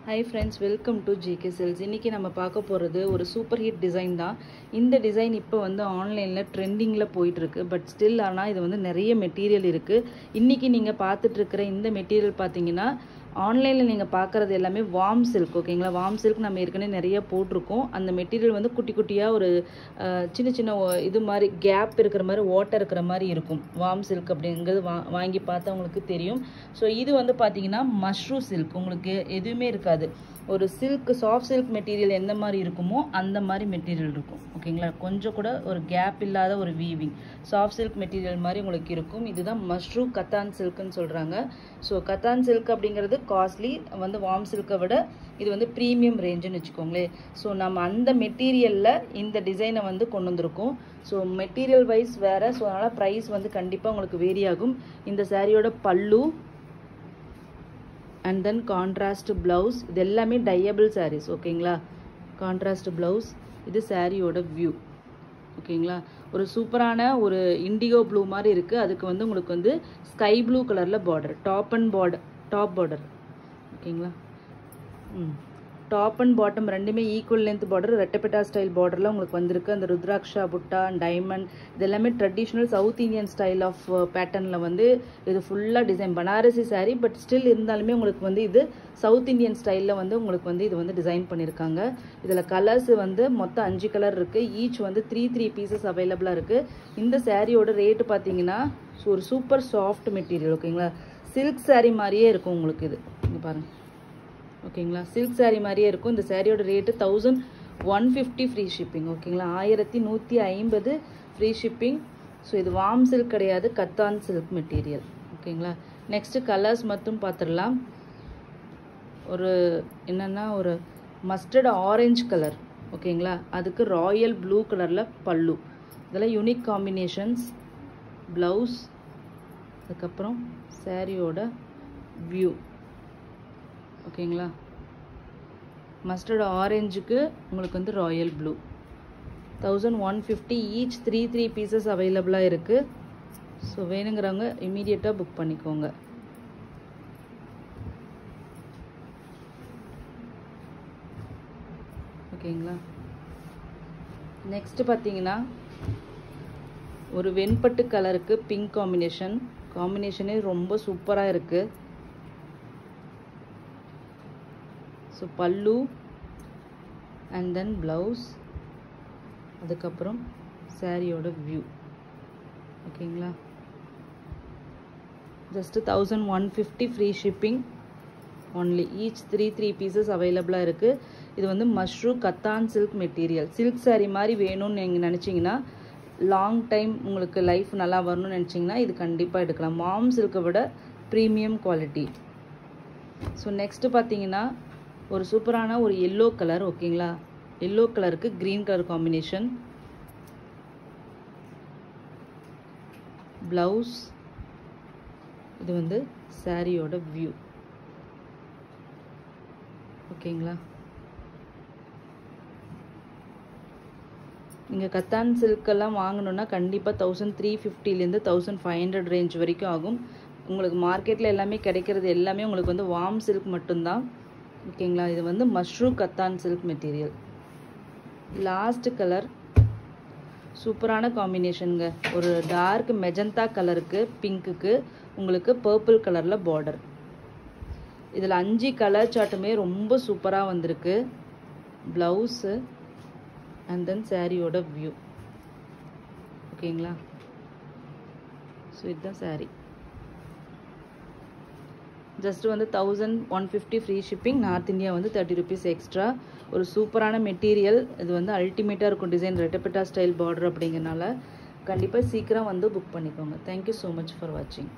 Hi friends, welcome to GK Sales. இன்னைக்கு நம்ம பார்க்க போறது ஒரு சூப்பர் ஹிட் டிசைன் தான். இந்த டிசைன் இப்போ வந்து ஆன்லைன்ல ட்ரெண்டிங்ல போயிட்டு இருக்கு. பட் ஸ்டில் ஆனா இது வந்து நிறைய மெட்டீரியல் இருக்கு. இன்னைக்கு நீங்க பார்த்துட்டு இருக்கிற இந்த மெட்டீரியல் பாத்தீங்கன்னா ஆன்லைன்ல நீங்க பார்க்கிறது எல்லாமே வார்ம் சில்க். ஓகேங்களா? வார்ம் சில்க் நம்ம ஏற்கனவே நிறைய போட்டுருக்கோம். அந்த மெட்டீரியல் வந்து குட்டி குட்டியா ஒரு சின்ன சின்ன இது மாதிரி கேப் இருக்கிற மாதிரி ஓட்டை இருக்கிற மாதிரி இருக்கும். வார்ம் சில்க் அப்படிங்கிறது வாங்கி பார்த்தா உங்களுக்கு தெரியும். ஸோ இது வந்து பார்த்தீங்கன்னா மஷ்ரூ சில்க். உங்களுக்கு எதுவுமே இருக்காது. ஒரு சில்க் சாஃப்ட் சில்க் மெட்டீரியல் எந்த மாதிரி இருக்குமோ அந்த மாதிரி மெட்டீரியல் இருக்கும். ஓகேங்களா? கொஞ்சம் கூட ஒரு கேப் இல்லாத ஒரு வீவிங் சாஃப்ட் சில்க் மெட்டீரியல் மாதிரி உங்களுக்கு இருக்கும். இதுதான் மஷ்ரூ கத்தான் சில்க்னு சொல்கிறாங்க. ஸோ கத்தான் சில்க் அப்படிங்கிறது காஸ்ட்லி, வந்து வார்ம் சில்கை விட இது வந்து ப்ரீமியம் ரேஞ்சுன்னு வச்சுக்கோங்களேன். ஸோ நம்ம அந்த மெட்டீரியலில் இந்த டிசைனை வந்து கொண்டு வந்திருக்கோம். ஸோ மெட்டீரியல் வைஸ் வேறு. ஸோ அதனால் ப்ரைஸ் வந்து கண்டிப்பாக உங்களுக்கு வேரி ஆகும். இந்த சாரியோட பல்லு and then contrast blouse. இது எல்லாமே dyeable sarees. ஓகேங்களா? contrast blouse. இது சாரியோட வியூ. ஓகேங்களா? ஒரு சூப்பரான ஒரு இண்டிகோ ப்ளூ மாதிரி இருக்குது. அதுக்கு வந்து உங்களுக்கு வந்து ஸ்கை ப்ளூ கலரில் பார்டர், டாப் பார்டர். ஓகேங்களா? டாப் அண்ட் பாட்டம் ரெண்டுமே ஈக்குவல் லென்த் பார்டர், ரெட்டப்பெட்டா ஸ்டைல் பார்டரில் உங்களுக்கு வந்திருக்கு. அந்த ருத்ராட்சா புட்டா டைமண்ட் இது எல்லாமே traditional South Indian style of பேட்டர்னில் வந்து இது ஃபுல்லாக design Banarasi sari. But still இருந்தாலுமே உங்களுக்கு வந்து இது சவுத் இந்தியன் ஸ்டைலில் வந்து உங்களுக்கு வந்து இது வந்து டிசைன் பண்ணியிருக்காங்க. இதில் கலர்ஸ் வந்து மொத்தம் 5 கலர் இருக்குது. ஈச் வந்து 3 பீசஸ் அவைலபிளாக இருக்குது. இந்த சாரியோட ரேட்டு பார்த்தீங்கன்னா ஒரு சூப்பர் சாஃப்ட் மெட்டீரியல். ஓகேங்களா? சில்க் சாரீ மாதிரியே இருக்கும் உங்களுக்கு. இது இங்கே பாருங்கள். ஓகேங்களா? சில்க் சாரீ மாதிரியே இருக்கும். இந்த சாரியோட ரேட்டு 1150 ஃப்ரீ ஷிப்பிங். ஓகேங்களா? 1150 ஃப்ரீ ஷிப்பிங். ஸோ இது வார்ம் சில்க் கிடையாது, கத்தான் சில்க் மெட்டீரியல். ஓகேங்களா? நெக்ஸ்ட்டு கலர்ஸ் மட்டும் பார்த்துடலாம். ஒரு என்னென்னா ஒரு மஸ்டர்ட் ஆரஞ்சு கலர். ஓகேங்களா? அதுக்கு ராயல் ப்ளூ கலரில் பல்லு. இதெல்லாம் யூனிக் காம்பினேஷன்ஸ். ப்ளவுஸ், அதுக்கப்புறம் சாரியோட வியூ. ஓகேங்களா? மஸ்டர்ட் ஆரஞ்சுக்கு உங்களுக்கு வந்து ராயல் ப்ளூ. 1150 ஈச் 3 பீசஸ் அவைலபிளாக இருக்குது. ஸோ வேணுங்கிறவங்க இமீடியட்டாக புக் பண்ணிக்கோங்க. ஓகேங்களா? நெக்ஸ்ட் பார்த்தீங்கன்னா ஒரு வெண்பட்டு கலருக்கு பிங்க் காம்பினேஷனே ரொம்ப சூப்பராக இருக்குது. ஸோ பல்லு அண்ட் தென் ப்ளவுஸ், அதுக்கப்புறம் சாரியோட வியூ. ஓகேங்களா? Just 1150 free shipping only. Each 3 pieces அவைலபிளாக இருக்குது. இது வந்து Mashru Katan silk material. Silk sari மாதிரி வேணும்னு நீங்கள் நினச்சிங்கன்னா, லாங் டைம் உங்களுக்கு லைஃப் நல்லா வரணும்னு நினச்சிங்கன்னா இது கண்டிப்பாக எடுக்கலாம். வார்ம் சில்கை விட ப்ரீமியம் குவாலிட்டி. ஸோ நெக்ஸ்ட்டு பார்த்தீங்கன்னா ஒரு சூப்பரான ஒரு எல்லோ கலர். ஓகேங்களா? எல்லோ கலருக்கு க்ரீன் கலர் காம்பினேஷன். ப்ளவுஸ், இது வந்து சாரியோட வியூ. ஓகேங்களா? நீங்கள் கத்தான் சில்கெல்லாம் வாங்கணுன்னா கண்டிப்பாக 1350லேருந்து 1500 ரேஞ்ச் வரைக்கும் ஆகும். உங்களுக்கு மார்க்கெட்டில் எல்லாமே கிடைக்கிறது எல்லாமே உங்களுக்கு வந்து வார்ம் சில்க் மட்டும்தான். ஓகேங்களா? இது வந்து Mashru Katan silk material. Last colour சூப்பரான காம்பினேஷனுங்க. ஒரு டார்க் மெஜந்தா கலருக்கு பிங்க்குக்கு உங்களுக்கு பர்பிள் கலரில் பார்டர். இதில் 5 கலர் சார்ட்டுமே ரொம்ப சூப்பராக வந்திருக்கு. ப்ளவுஸு அண்ட் தென் சாரியோட வியூ. ஓகேங்களா? ஸோ இதுதான் சாரி. ஜஸ்ட் வந்து 1150 ஃப்ரீ ஷிப்பிங். நார்த் இந்தியா வந்து 30 ருபீஸ் எக்ஸ்ட்ரா. ஒரு சூப்பரான மெட்டீரியல். இது வந்து அல்டிமேட்டாக இருக்கும். டிசைன் ரெட்டப்பெட்டா ஸ்டைல் பார்டர் அப்படிங்கிறனால கண்டிப்பாக சீக்கிரம் வந்து புக் பண்ணிக்கோங்க. தேங்க்யூ ஸோ மச் ஃபார் வாட்சிங்.